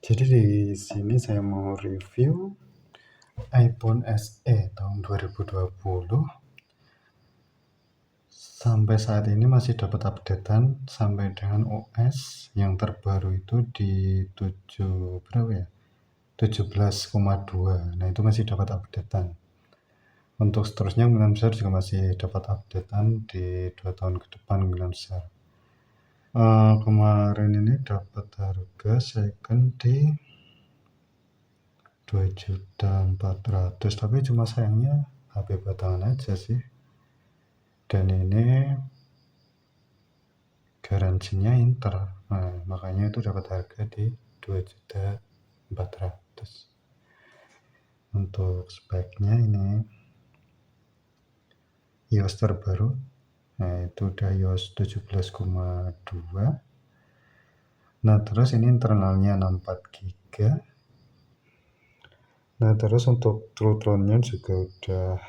Jadi di sini saya mau review iPhone SE tahun 2020. Sampai saat ini masih dapat updatean sampai dengan OS yang terbaru itu di 7 berapa ya? 17,2. Nah, itu masih dapat updatean. Untuk seterusnya kemungkinan besar juga masih dapat updatean di 2 tahun ke depan kemungkinan besar. Kemarin ini dapat harga second di 2.400.000, tapi cuma sayangnya HP batangan aja sih. Dan ini garansinya Inter. Nah, makanya itu dapat harga di 2.400.000. Untuk speknya ini iOS terbaru. Nah, itu udah iOS 17,2. Nah, terus ini internalnya 64 GB. Nah, terus untuk throttle-nya juga udah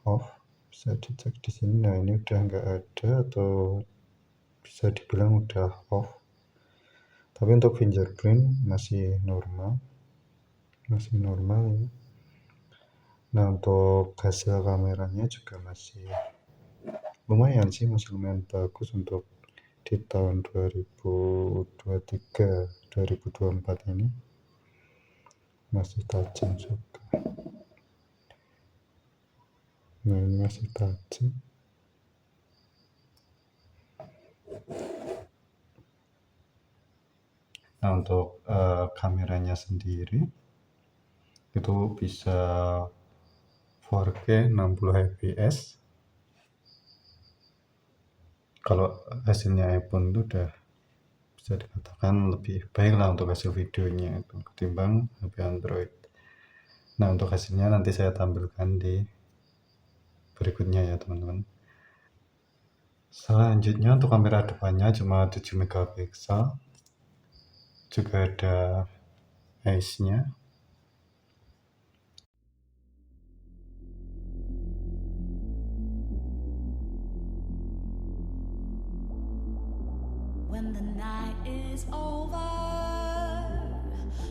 off. Bisa dicek di sini. Nah, ini udah nggak ada atau bisa dibilang udah off. Tapi untuk fingerprint masih normal ya. Nah, untuk hasil kameranya juga masih lumayan sih, masih lumayan bagus untuk di tahun 2023 2024 ini masih tajam juga. Nah, ini masih tajam. Nah, untuk kameranya sendiri itu bisa 4K 60 fps. Kalau hasilnya iPhone itu udah bisa dikatakan lebih baik lah untuk hasil videonya itu ketimbang HP Android. Nah, untuk hasilnya nanti saya tampilkan di berikutnya ya teman-teman. Selanjutnya untuk kamera depannya cuma 7 megapiksel, juga ada ISO-nya. When the night is over,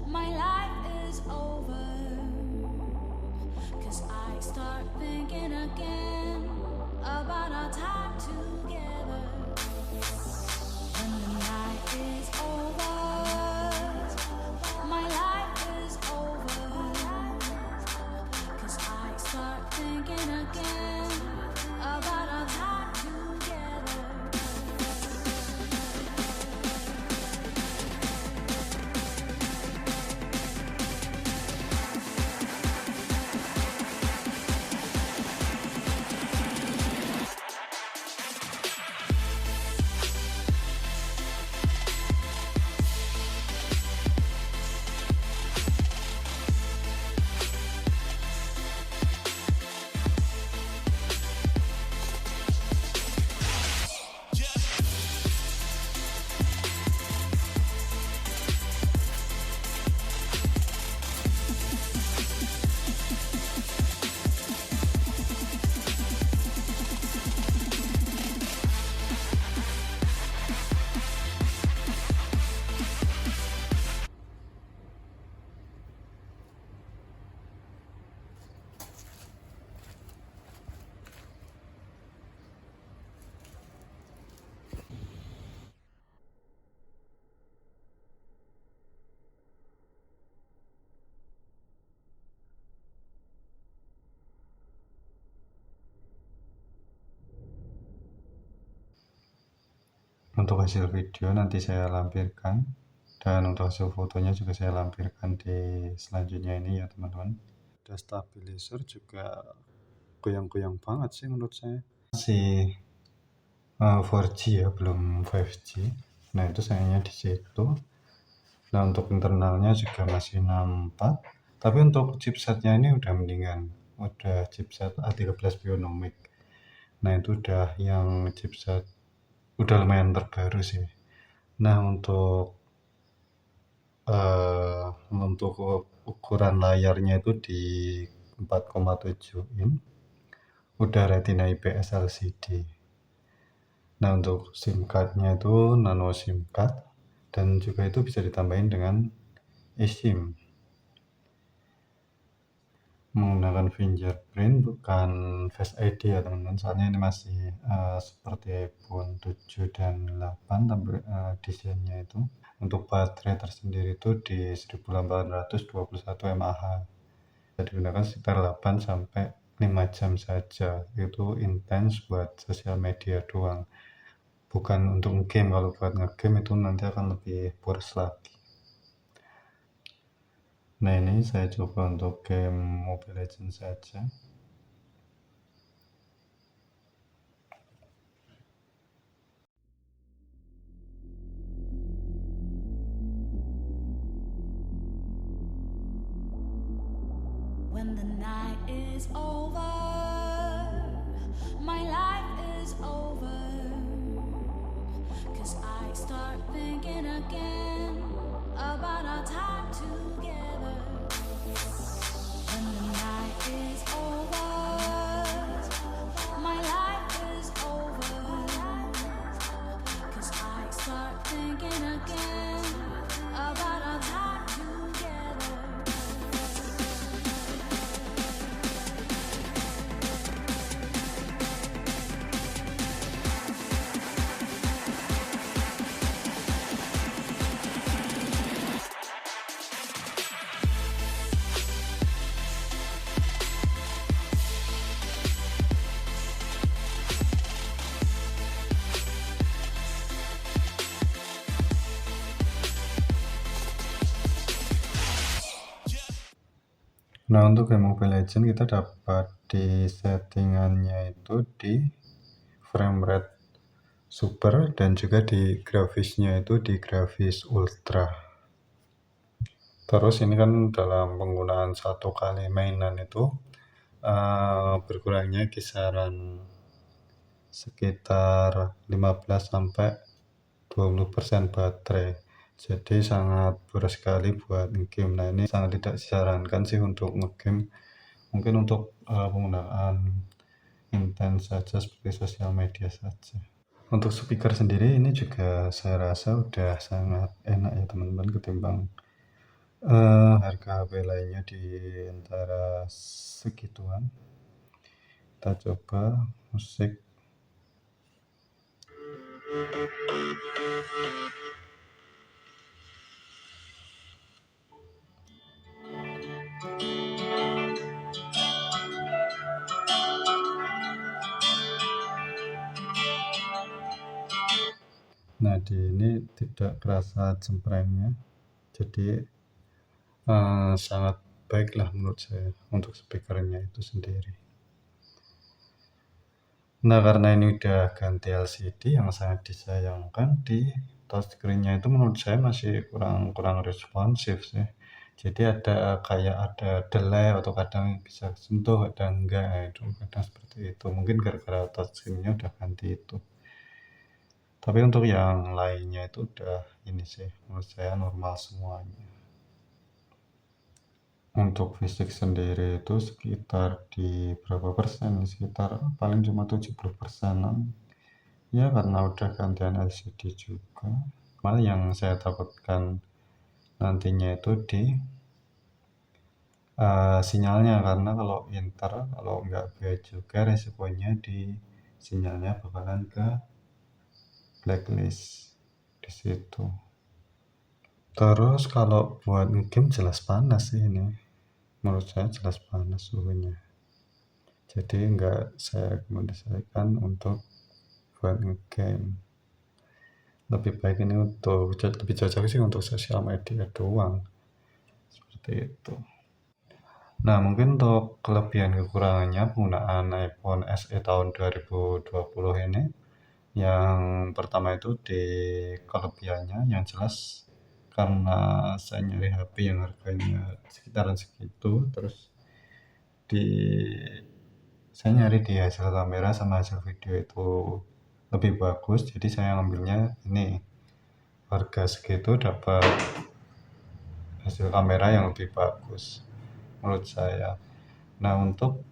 my life is over, 'cause I start thinking again about our time together. When the night is over, my life is over, 'cause I start thinking again about our time together. Untuk hasil video nanti saya lampirkan, dan untuk hasil fotonya juga saya lampirkan di selanjutnya ini ya teman-teman. Ada stabilizer juga goyang-goyang banget sih menurut saya. Masih 4G ya, belum 5G. Nah, itu sayangnya di situ. Nah, untuk internalnya juga masih 64. Tapi untuk chipsetnya ini udah mendingan. Udah chipset A13 Bionic. Nah, itu udah yang chipset udah lumayan terbaru sih. Nah, untuk ukuran layarnya itu di 4,7 inch. Udah Retina IPS LCD. Nah, untuk SIM cardnya itu nano SIM card, dan juga itu bisa ditambahin dengan eSIM menggunakan fingerprint bukan Face ID ya teman-teman, soalnya ini masih seperti iPhone 7 dan 8 tapi desainnya itu. Untuk baterai tersendiri itu di 1821 mAh, bisa digunakan sekitar 8 sampai 5 jam saja. Itu intens buat sosial media doang, bukan untuk game. Kalau buat ngegame itu nanti akan lebih boros lagi. Nah, ini saya coba untuk game Mobile Legends saja. When the night is over, my life is over. 'Cause I start thinking again about our time together. When the night is over, my life is over. 'Cause I start thinking again about our time together. Nah, untuk game Mobile Legends kita dapat di settingannya itu di frame rate super dan juga di grafisnya itu di grafis ultra. Terus ini kan dalam penggunaan satu kali mainan itu berkurangnya kisaran sekitar 15 sampai 20% baterai. Jadi sangat boros sekali buat ngegame. Nah, ini sangat tidak disarankan sih untuk ngegame. Mungkin untuk penggunaan intens saja seperti sosial media saja. Untuk speaker sendiri ini juga saya rasa udah sangat enak ya teman-teman, ketimbang harga HP lainnya di antara segituan. Kita coba musik. Nah, di ini tidak kerasa cemprengnya, jadi sangat baiklah menurut saya untuk speakernya itu sendiri. Nah, karena ini udah ganti LCD, yang sangat disayangkan di touchscreen-nya itu menurut saya masih kurang responsif sih. Jadi kayak ada delay atau kadang bisa sentuh, kadang enggak, itu kadang seperti itu. Mungkin gara-gara touchscreen-nya udah ganti itu. Tapi untuk yang lainnya itu udah ini sih, menurut saya normal semuanya. Untuk fisik sendiri itu sekitar di berapa persen? Sekitar paling cuma 70%-an. Ya, karena udah gantian LCD juga. Malah yang saya takutkan nantinya itu di sinyalnya, karena kalau kalau nggak baik juga resikonya di sinyalnya bakalan ke blacklist di situ. Terus kalau buat game jelas panas sih ini. Menurut saya jelas panas suhunya. Jadi nggak saya rekomendasikan untuk buat game. Lebih baik ini lebih cocok sih untuk sosial media doang. Seperti itu. Nah, mungkin untuk kelebihan kekurangannya penggunaan iPhone SE tahun 2020 ini, yang pertama itu di kelebihannya yang jelas, karena saya nyari HP yang harganya sekitaran segitu, terus saya nyari di hasil kamera sama hasil video itu lebih bagus, jadi saya ngambilnya ini, harga segitu dapat hasil kamera yang lebih bagus menurut saya. Nah, untuk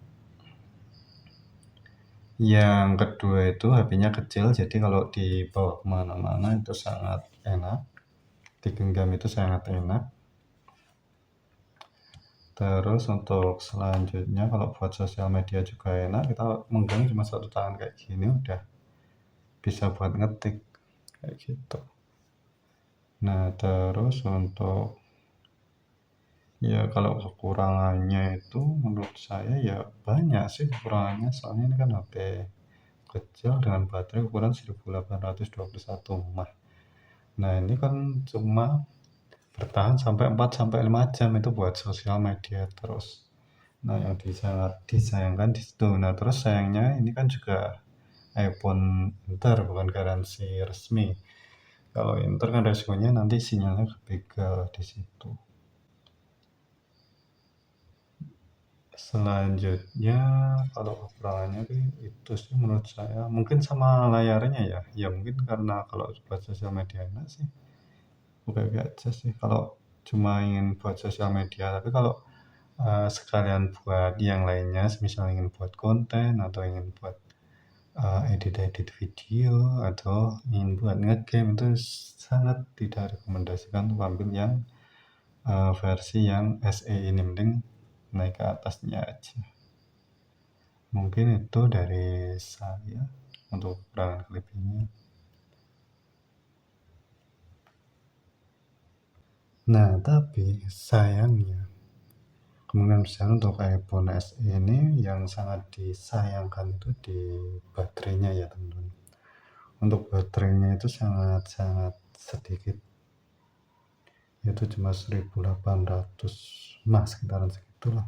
yang kedua itu HP-nya kecil, jadi kalau dibawa kemana-mana itu sangat enak, digenggam itu sangat enak. Terus untuk selanjutnya kalau buat sosial media juga enak, kita megang cuma satu tangan kayak gini udah bisa buat ngetik, kayak gitu. Nah, terus untuk ya kalau kekurangannya itu menurut saya ya banyak sih kekurangannya, soalnya ini kan HP kecil dengan baterai ukuran 1821 mAh. Nah, ini kan cuma bertahan sampai 4 sampai 5 jam itu buat sosial media terus. Nah, yang sangat disayangkan di situ. Nah, terus sayangnya ini kan juga iPhone Inter bukan garansi resmi. Kalau Inter kan resikonya nanti sinyalnya kebegal di situ. Selanjutnya kalau kekurangannya itu sih menurut saya mungkin sama layarnya ya. Ya mungkin karena kalau buat sosial media enak sih. Oke aja sih kalau cuma ingin buat sosial media, tapi kalau sekalian buat yang lainnya, misal ingin buat konten atau ingin buat edit-edit video atau ingin buat ngegame itu sangat tidak rekomendasikan untuk ambil yang versi yang SE ini, mending naik ke atasnya aja. Mungkin itu dari saya untuk kekurangan kelebihannya. Nah, tapi sayangnya kemungkinan besar untuk iPhone SE ini yang sangat disayangkan itu di baterainya ya teman-teman. Untuk baterainya itu sangat sedikit, itu cuma 1800 mAh sekitaran segitulah.